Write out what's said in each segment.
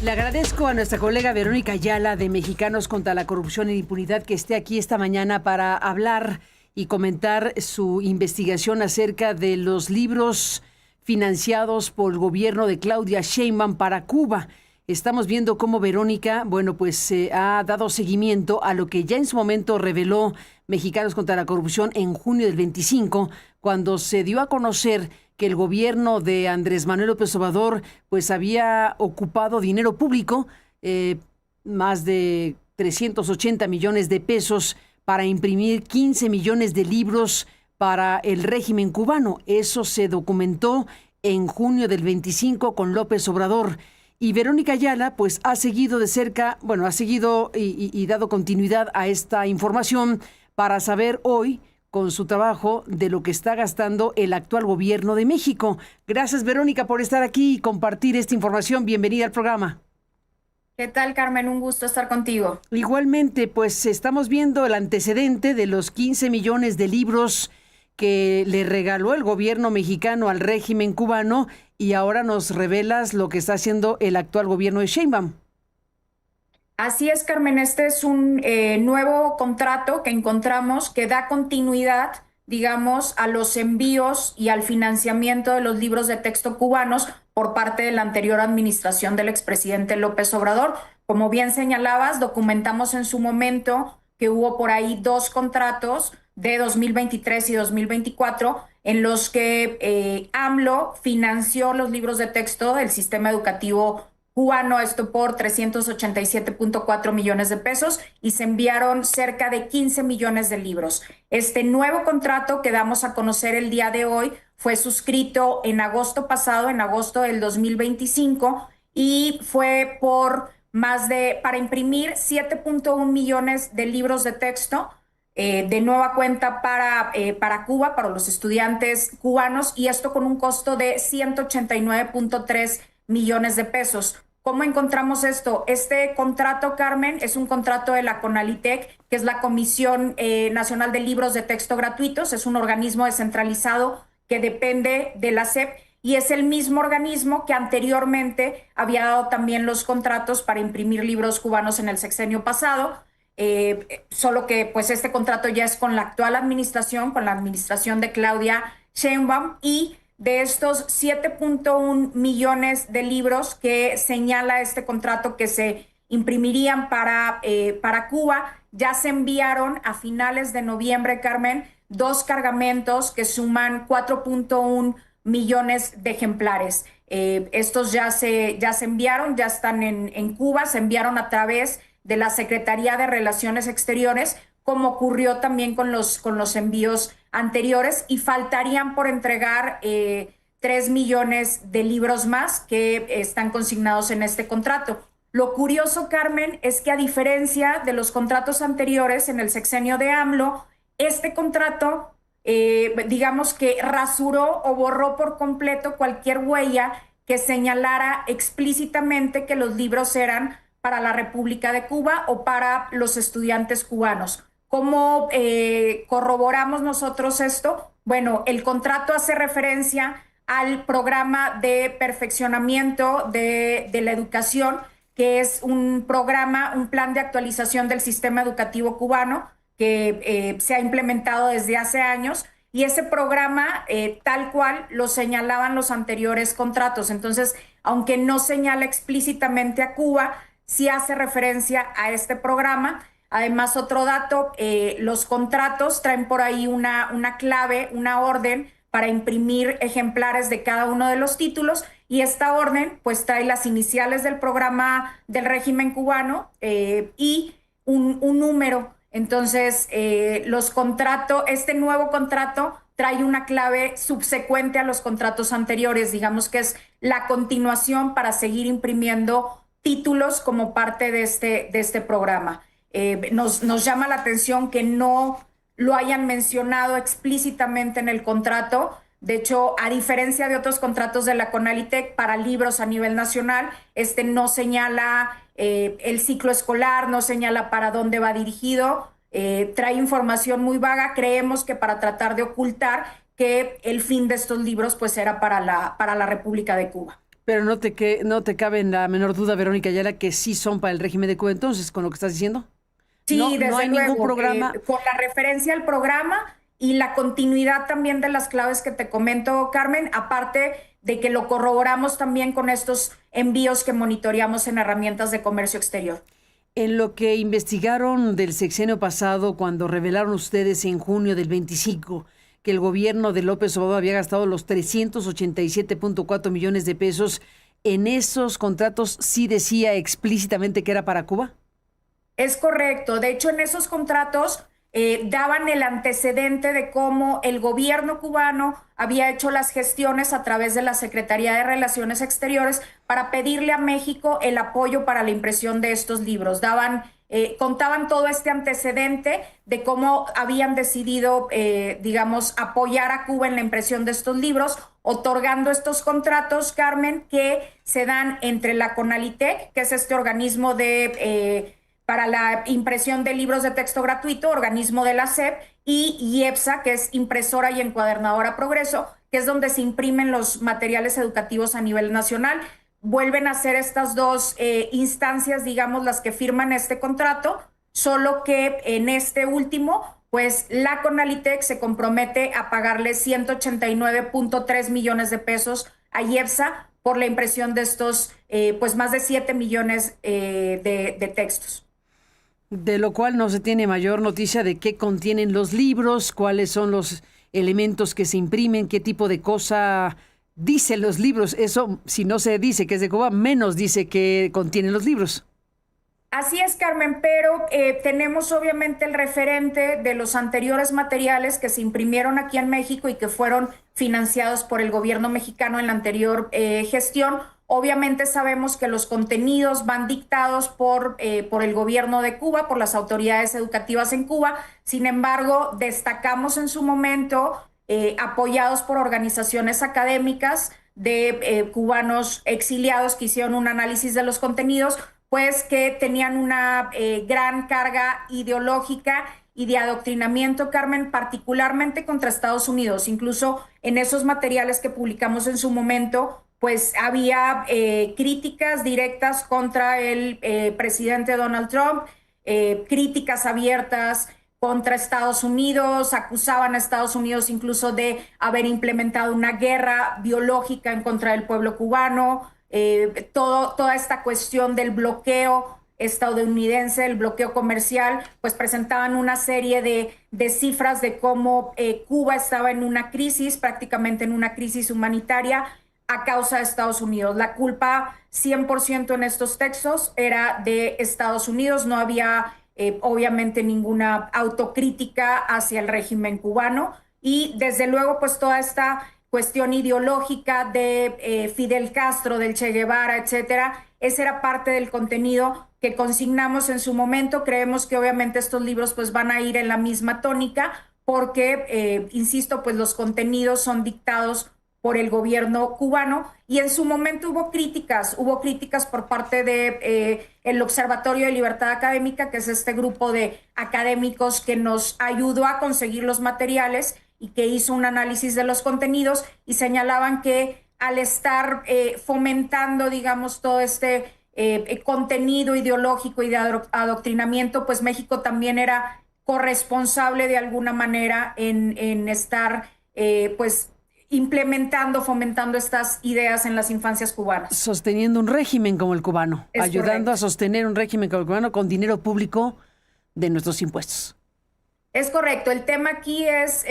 Le agradezco a nuestra colega Verónica Ayala de Mexicanos contra la Corrupción e Impunidad que esté aquí esta mañana para hablar y comentar su investigación acerca de los libros financiados por el gobierno de Claudia Sheinbaum para Cuba. Estamos viendo cómo Verónica, ha dado seguimiento a lo que ya en su momento reveló Mexicanos contra la Corrupción en junio del 25, cuando se dio a conocer que el gobierno de Andrés Manuel López Obrador pues había ocupado dinero público, más de 380 millones de pesos para imprimir 15 millones de libros para el régimen cubano. Eso se documentó en junio del 25 con López Obrador. Y Verónica Ayala pues ha seguido de cerca, y dado continuidad a esta información para saber hoy con su trabajo de lo que está gastando el actual gobierno de México. Gracias, Verónica, por estar aquí y compartir esta información. Bienvenida al programa. ¿Qué tal, Carmen? Un gusto estar contigo. Igualmente, pues estamos viendo el antecedente de los 15 millones de libros que le regaló el gobierno mexicano al régimen cubano y ahora nos revelas lo que está haciendo el actual gobierno de Sheinbaum. Así es, Carmen. Este es un nuevo contrato que encontramos que da continuidad, digamos, a los envíos y al financiamiento de los libros de texto cubanos por parte de la anterior administración del expresidente López Obrador. Como bien señalabas, documentamos en su momento que hubo por ahí dos contratos de 2023 y 2024 en los que AMLO financió los libros de texto del sistema educativo cubano, esto por 387.4 millones de pesos, y se enviaron cerca de 15 millones de libros. Este nuevo contrato que damos a conocer el día de hoy fue suscrito en agosto pasado, en agosto del 2025, y fue para imprimir 7.1 millones de libros de texto de nueva cuenta para Cuba, para los estudiantes cubanos, y esto con un costo de 189.3 millones de pesos. ¿Cómo encontramos esto? Este contrato, Carmen, es un contrato de la CONALITEC, que es la Comisión Nacional de Libros de Texto Gratuitos. Es un organismo descentralizado que depende de la SEP y es el mismo organismo que anteriormente había dado también los contratos para imprimir libros cubanos en el sexenio pasado. Solo que pues este contrato ya es con la actual administración, con la administración de Claudia Sheinbaum, y de estos 7.1 millones de libros que señala este contrato que se imprimirían para Cuba, ya se enviaron a finales de noviembre, Carmen, dos cargamentos que suman 4.1 millones de ejemplares. Estos ya se enviaron, ya están en Cuba, se enviaron a través de la Secretaría de Relaciones Exteriores, como ocurrió también con los envíos anteriores, y faltarían por entregar 3 millones de libros más que están consignados en este contrato. Lo curioso, Carmen, es que a diferencia de los contratos anteriores en el sexenio de AMLO, este contrato, digamos que rasuró o borró por completo cualquier huella que señalara explícitamente que los libros eran para la República de Cuba o para los estudiantes cubanos. ¿Cómo corroboramos nosotros esto? Bueno, el contrato hace referencia al programa de perfeccionamiento de la educación, que es un programa, un plan de actualización del sistema educativo cubano que se ha implementado desde hace años, y ese programa tal cual lo señalaban los anteriores contratos. Entonces, aunque no señala explícitamente a Cuba, sí hace referencia a este programa. Además, otro dato, los contratos traen por ahí una clave, una orden para imprimir ejemplares de cada uno de los títulos, y esta orden pues trae las iniciales del programa del régimen cubano y un número. Entonces, este nuevo contrato trae una clave subsecuente a los contratos anteriores, digamos que es la continuación para seguir imprimiendo títulos como parte de este programa. Nos llama la atención que no lo hayan mencionado explícitamente en el contrato. De hecho, a diferencia de otros contratos de la CONALITEC para libros a nivel nacional, este no señala el ciclo escolar, no señala para dónde va dirigido, trae información muy vaga. Creemos que para tratar de ocultar que el fin de estos libros pues era para la República de Cuba. Pero no te cabe en la menor duda, Verónica Ayala, que sí son para el régimen de Cuba entonces, con lo que estás diciendo. Sí, No, desde no hay luego, ningún programa. con la referencia al programa y la continuidad también de las claves que te comento, Carmen, aparte de que lo corroboramos también con estos envíos que monitoreamos en herramientas de comercio exterior. En lo que investigaron del sexenio pasado, cuando revelaron ustedes en junio del 25 que el gobierno de López Obrador había gastado los 387.4 millones de pesos, ¿en esos contratos sí decía explícitamente que era para Cuba? Es correcto. De hecho, en esos contratos daban el antecedente de cómo el gobierno cubano había hecho las gestiones a través de la Secretaría de Relaciones Exteriores para pedirle a México el apoyo para la impresión de estos libros. Contaban todo este antecedente de cómo habían decidido, digamos, apoyar a Cuba en la impresión de estos libros, otorgando estos contratos, Carmen, que se dan entre la CONALITEC, que es este organismo para la impresión de libros de texto gratuito, organismo de la SEP, y IEPSA, que es impresora y encuadernadora Progreso, que es donde se imprimen los materiales educativos a nivel nacional. Vuelven a ser estas dos instancias, digamos, las que firman este contrato, solo que en este último, pues la CONALITEC se compromete a pagarle 189.3 millones de pesos a IEPSA por la impresión de estos, pues más de 7 millones de textos. De lo cual no se tiene mayor noticia de qué contienen los libros, cuáles son los elementos que se imprimen, qué tipo de cosa dicen los libros. Eso, si no se dice que es de Cuba, menos dice que contienen los libros. Así es, Carmen, pero tenemos obviamente el referente de los anteriores materiales que se imprimieron aquí en México y que fueron financiados por el gobierno mexicano en la anterior gestión. Obviamente sabemos que los contenidos van dictados por el gobierno de Cuba, por las autoridades educativas en Cuba. Sin embargo, destacamos en su momento, apoyados por organizaciones académicas de cubanos exiliados que hicieron un análisis de los contenidos, pues que tenían una gran carga ideológica y de adoctrinamiento, Carmen, particularmente contra Estados Unidos. Incluso en esos materiales que publicamos en su momento, pues había críticas directas contra el presidente Donald Trump, críticas abiertas contra Estados Unidos, acusaban a Estados Unidos incluso de haber implementado una guerra biológica en contra del pueblo cubano. Toda esta cuestión del bloqueo estadounidense, el bloqueo comercial, pues presentaban una serie de cifras de cómo Cuba estaba en una crisis, prácticamente en una crisis humanitaria a causa de Estados Unidos. La culpa 100% en estos textos era de Estados Unidos, no había obviamente ninguna autocrítica hacia el régimen cubano y desde luego pues toda esta cuestión ideológica de Fidel Castro, del Che Guevara, etcétera. Ese era parte del contenido que consignamos en su momento. Creemos que obviamente estos libros pues van a ir en la misma tónica porque, insisto, pues los contenidos son dictados por el gobierno cubano y en su momento hubo críticas por parte de el Observatorio de Libertad Académica, que es este grupo de académicos que nos ayudó a conseguir los materiales y que hizo un análisis de los contenidos y señalaban que al estar fomentando, digamos, todo este contenido ideológico y de adoctrinamiento, pues México también era corresponsable de alguna manera en estar, pues, implementando, fomentando estas ideas en las infancias cubanas. Sosteniendo un régimen como el cubano, Es ayudando correcto. a sostener un régimen como el cubano con dinero público de nuestros impuestos. Es correcto. El tema aquí es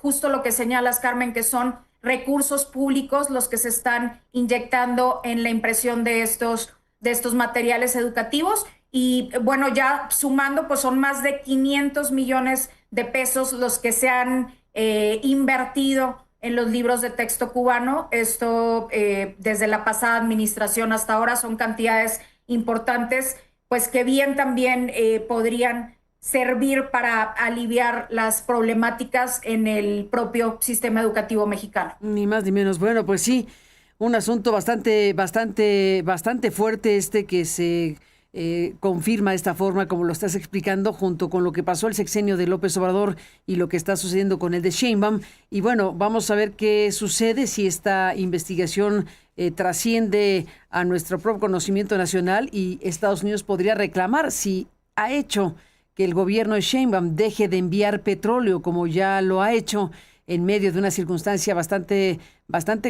justo lo que señalas, Carmen, que son recursos públicos los que se están inyectando en la impresión de estos materiales educativos. Y bueno, ya sumando, pues son más de 500 millones de pesos los que se han invertido en los libros de texto cubano. Esto desde la pasada administración hasta ahora son cantidades importantes, pues que bien también podrían servir para aliviar las problemáticas en el propio sistema educativo mexicano. Ni más ni menos. Bueno, pues sí, un asunto bastante fuerte que se confirma de esta forma, como lo estás explicando, junto con lo que pasó el sexenio de López Obrador y lo que está sucediendo con el de Sheinbaum. Y bueno, vamos a ver qué sucede si esta investigación trasciende a nuestro propio conocimiento nacional y Estados Unidos podría reclamar si ha hecho que el gobierno de Sheinbaum deje de enviar petróleo, como ya lo ha hecho en medio de una circunstancia bastante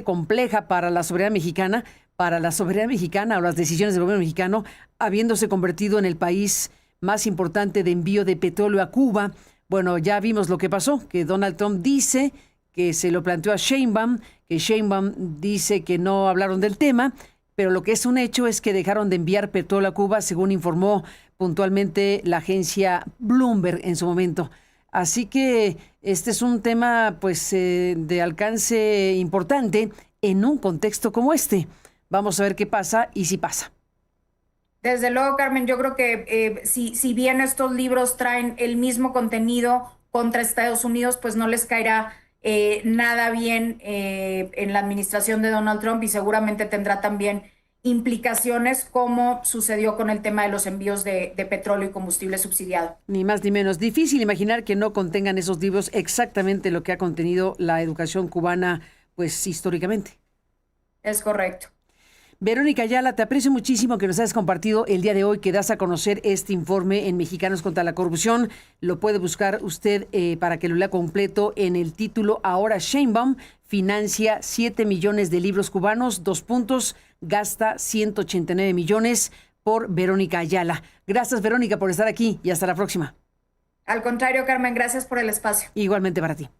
compleja para la soberanía mexicana, o las decisiones del gobierno mexicano, habiéndose convertido en el país más importante de envío de petróleo a Cuba. Bueno, ya vimos lo que pasó, que Donald Trump dice que se lo planteó a Sheinbaum, que Sheinbaum dice que no hablaron del tema, pero lo que es un hecho es que dejaron de enviar petróleo a Cuba, según informó puntualmente la agencia Bloomberg en su momento. Así que este es un tema pues de alcance importante en un contexto como este. Vamos a ver qué pasa y si pasa. Desde luego, Carmen, yo creo que si bien estos libros traen el mismo contenido contra Estados Unidos, pues no les caerá nada bien en la administración de Donald Trump y seguramente tendrá también implicaciones como sucedió con el tema de los envíos de petróleo y combustible subsidiado. Ni más ni menos. Difícil imaginar que no contengan esos libros exactamente lo que ha contenido la educación cubana, pues históricamente. Es correcto. Verónica Ayala, te aprecio muchísimo que nos hayas compartido el día de hoy, que das a conocer este informe en Mexicanos contra la Corrupción. Lo puede buscar usted para que lo lea completo en el título Ahora Sheinbaum financia 7 millones de libros cubanos, gasta 189 millones por Verónica Ayala. Gracias, Verónica, por estar aquí y hasta la próxima. Al contrario, Carmen, gracias por el espacio. Igualmente para ti.